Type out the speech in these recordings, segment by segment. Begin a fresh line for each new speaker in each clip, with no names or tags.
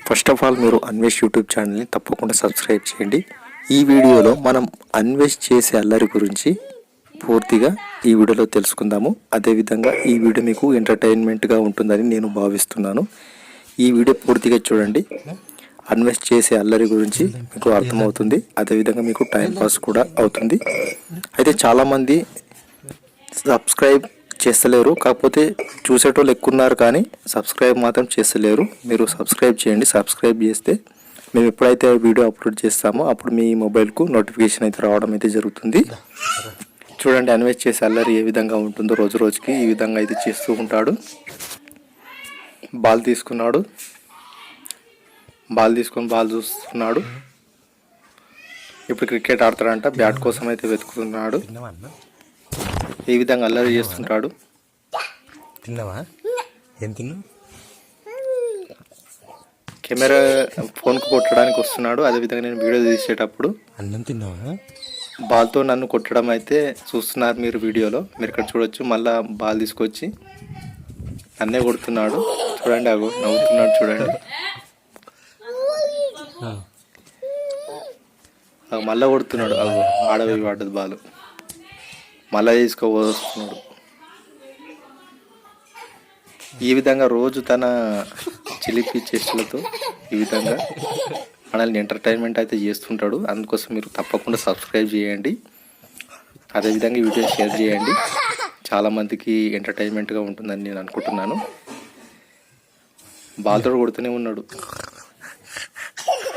First of all మీరు Anvesh YouTube ఛానల్ని తప్పకుండా సబ్స్క్రైబ్ చేయండి. ఈ వీడియోలో మనం అన్వేష్ చేసే అల్లరి గురించి పూర్తిగా ఈ వీడియోలో తెలుసుకుందాము. అదేవిధంగా ఈ వీడియో మీకు ఎంటర్టైన్మెంట్గా ఉంటుందని నేను భావిస్తున్నాను. ఈ వీడియో పూర్తిగా చూడండి. అన్వేష్ చేసే అల్లరి గురించి మీకు అర్థమవుతుంది. అదేవిధంగా మీకు టైంపాస్ కూడా అవుతుంది. అయితే చాలామంది సబ్స్క్రైబ్ చేస్తలేరు, కాకపోతే చూసేటోళ్ళు ఎక్కువ ఉన్నారు కానీ సబ్స్క్రైబ్ మాత్రం చేస్తలేరు. మీరు సబ్స్క్రైబ్ చేయండి. సబ్స్క్రైబ్ చేస్తే మేము ఎప్పుడైతే వీడియో అప్లోడ్ చేస్తామో అప్పుడు మీ మొబైల్కు నోటిఫికేషన్ అయితే రావడం అయితే జరుగుతుంది. చూడండి అన్వేష్ చేసే అల్లరి ఏ విధంగా ఉంటుందో. రోజు రోజుకి ఈ విధంగా అయితే చేస్తూ ఉంటాడు. బాల్ తీసుకున్నాడు, బాల్ తీసుకొని బాల్ చూస్తున్నాడు. ఇప్పుడు క్రికెట్ ఆడతాడంట. బ్యాట్ కోసం అయితే వెతుకుతున్నాడు. ఈ విధంగా అల్లరి చేస్తుంటాడు.
తిన్నావా? ఏం తిన్నా?
కెమెరా ఫోన్కు కొట్టడానికి వస్తున్నాడు. అదేవిధంగా నేను వీడియో తీసేటప్పుడు
అన్నం తిన్నావా?
బాల్తో నన్ను కొట్టడం అయితే చూస్తున్నారు మీరు వీడియోలో. మీరు ఇక్కడ చూడొచ్చు. మళ్ళా బాల్ తీసుకొచ్చి నన్నే కొడుతున్నాడు. చూడండి, అగో నవ్వుతున్నాడు. చూడండి, మళ్ళా కొడుతున్నాడు. అగో ఆడవి పడ్డది బాల్. మళ్ళా తీసుకోవస్తున్నాడు. ఈ విధంగా రోజు తన చిలిపి చేష్టలతో ఈ విధంగా మనల్ని ఎంటర్టైన్మెంట్ అయితే చేస్తుంటాడు. అందుకోసం మీరు తప్పకుండా సబ్స్క్రైబ్ చేయండి. అదేవిధంగా ఈ వీడియో షేర్ చేయండి. చాలామందికి ఎంటర్టైన్మెంట్గా ఉంటుందని నేను అనుకుంటున్నాను. బాల్తో కొడుతూనే ఉన్నాడు.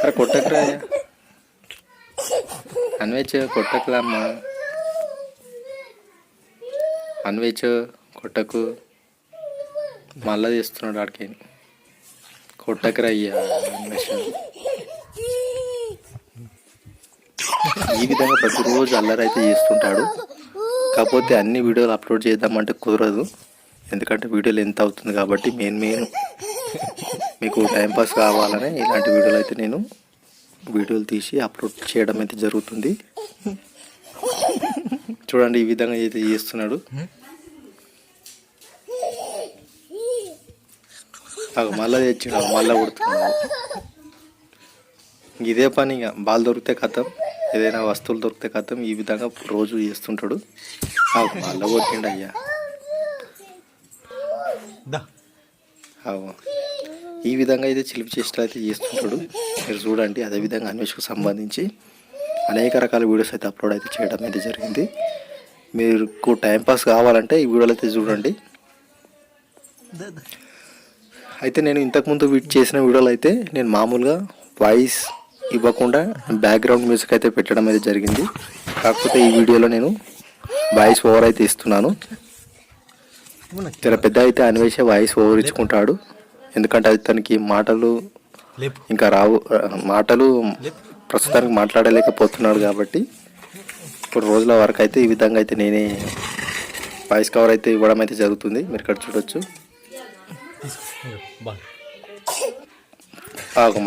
అరే కొట్టకురా, అన్వేష్ కొట్టకురా అమ్మా, అన్వేష్ కొట్టకు. మళ్ళా చేస్తున్నాడు ఆడికి. కొట్టకురా అయ్యా అన్వేష్. ఈ విధంగా ప్రతిరోజు అల్లరి అయితే చేస్తుంటాడు. కాకపోతే అన్ని వీడియోలు అప్లోడ్ చేద్దామంటే కుదరదు, ఎందుకంటే వీడియోలు ఎంత అవుతుంది కాబట్టి. మెయిన్ మీకు టైంపాస్ కావాలని ఇలాంటి వీడియోలు అయితే నేను వీడియోలు తీసి అప్లోడ్ చేయడం అయితే జరుగుతుంది. చూడండి ఈ విధంగా అయితే చేస్తున్నాడు. మళ్ళా తెచ్చినాడు, మళ్ళా కొడుతున్నాడు. ఇదే పని. ఇక బాల్ దొరికితే కథం, ఏదైనా వస్తువులు దొరికితే కథం. ఈ విధంగా రోజు చేస్తుంటాడు. మళ్ళా కొట్టిండు అయ్యా. ఈ విధంగా అయితే చిలిపి చేష్టలు అయితే చేస్తుంటాడు. మీరు చూడండి. అదేవిధంగా అన్వేష్కు సంబంధించి అనేక రకాల వీడియోస్ అయితే అప్లోడ్ అయితే చేయడం అయితే జరిగింది. మీకు టైంపాస్ కావాలంటే ఈ వీడియోలు అయితే చూడండి. అయితే నేను ఇంతకుముందు చేసిన వీడియోలు అయితే నేను మామూలుగా వాయిస్ ఇవ్వకుండా బ్యాక్గ్రౌండ్ మ్యూజిక్ అయితే పెట్టడం అయితే జరిగింది. కాకపోతే ఈ వీడియోలో నేను వాయిస్ ఓవర్ అయితే ఇస్తున్నాను. చాలా పెద్ద అయితే అన్వేష్ వాయిస్ ఓవర్ ఇచ్చుకుంటాడు. ఎందుకంటే అది తనకి మాటలు ఇంకా రావు, మాటలు ప్రస్తుతానికి మాట్లాడలేకపోతున్నాడు కాబట్టి ఇప్పుడు రోజుల వరకు అయితే ఈ విధంగా అయితే నేనే వాయిస్ కవర్ అయితే ఇవ్వడం అయితే జరుగుతుంది. మీరు ఇక్కడ చూడొచ్చు.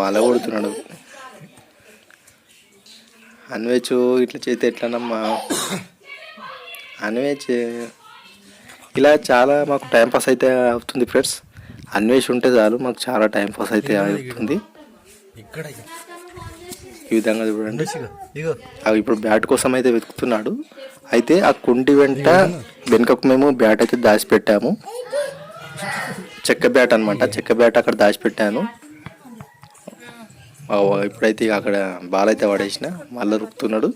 మాల కొడుతున్నాడు అన్వేష్. ఇట్లా చేస్తే ఎట్లనమ్మా అన్వేష్. ఇలా చాలా మాకు టైంపాస్ అయితే అవుతుంది ఫ్రెండ్స్. అన్వేష్ ఉంటే చాలు మాకు చాలా టైంపాస్ అయితే అవుతుంది. ఈ విధంగా చూడండి. ఇప్పుడు బ్యాట్ కోసం అయితే వెతుకుతున్నాడు. అయితే ఆ కుండి వెనుకకు మేము బ్యాట్ అయితే దాచిపెట్టాము. చెక్క బ్యాట్ అనమాట. చెక్క బ్యాట్ అక్కడ దాచిపెట్టాను. ఇప్పుడైతే అక్కడ బాల్ అయితే పడేసిన. మళ్ళీ రుక్కుతున్నాడు.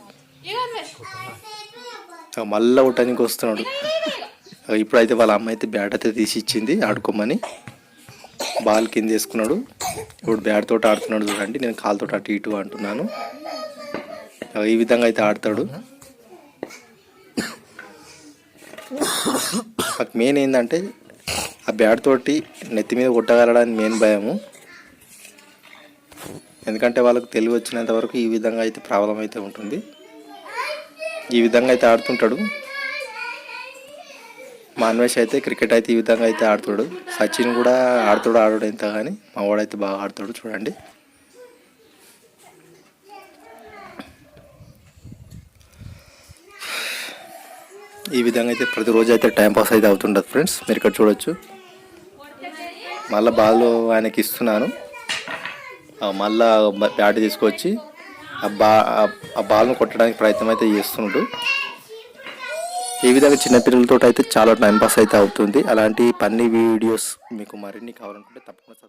మళ్ళీ కొట్టడానికి వస్తున్నాడు. ఇప్పుడైతే వాళ్ళ అమ్మ అయితే బ్యాట్ అయితే తీసి ఇచ్చింది ఆడుకోమని. బాల్ కింద వేసుకున్నాడు. ఇప్పుడు బ్యాట్ తోటి ఆడుతున్నాడు. చూడండి, నేను కాలుతో అటు ఇటు అంటున్నాను. ఈ విధంగా అయితే ఆడతాడు. నాకు మెయిన్ ఏంటంటే ఆ బ్యాట్ తోటి నెత్తి మీద కొట్టగలడానికి మెయిన్ భయము. ఎందుకంటే వాళ్ళకు తెలివి వచ్చినంత వరకు ఈ విధంగా అయితే ప్రాబ్లం అయితే ఉంటుంది. ఈ విధంగా అయితే ఆడుతుంటాడు. మా అన్వేష్ అయితే క్రికెట్ అయితే ఈ విధంగా అయితే ఆడుతాడు. సచిన్ కూడా ఆడతాడు ఎంత కానీ మా వాడైతే బాగా ఆడతాడు. చూడండి, ఈ విధంగా అయితే ప్రతిరోజు అయితే టైంపాస్ అయితే అవుతుంటుంది ఫ్రెండ్స్. మీరు ఇక్కడ చూడొచ్చు. మళ్ళీ బాల్ ఆయనకి ఇస్తున్నాను. మళ్ళా బ్యాట్ తీసుకొచ్చి ఆ బాల్ను కొట్టడానికి ప్రయత్నం అయితే చేస్తున్నాడు. ఈ విధంగా చిన్నపిల్లలతో అయితే చాలా టైంపాస్ అయితే అవుతుంది. అలాంటి ఫన్నీ వీడియోస్ మీకు మరిన్ని కావాలనుకుంటే తప్పకుండా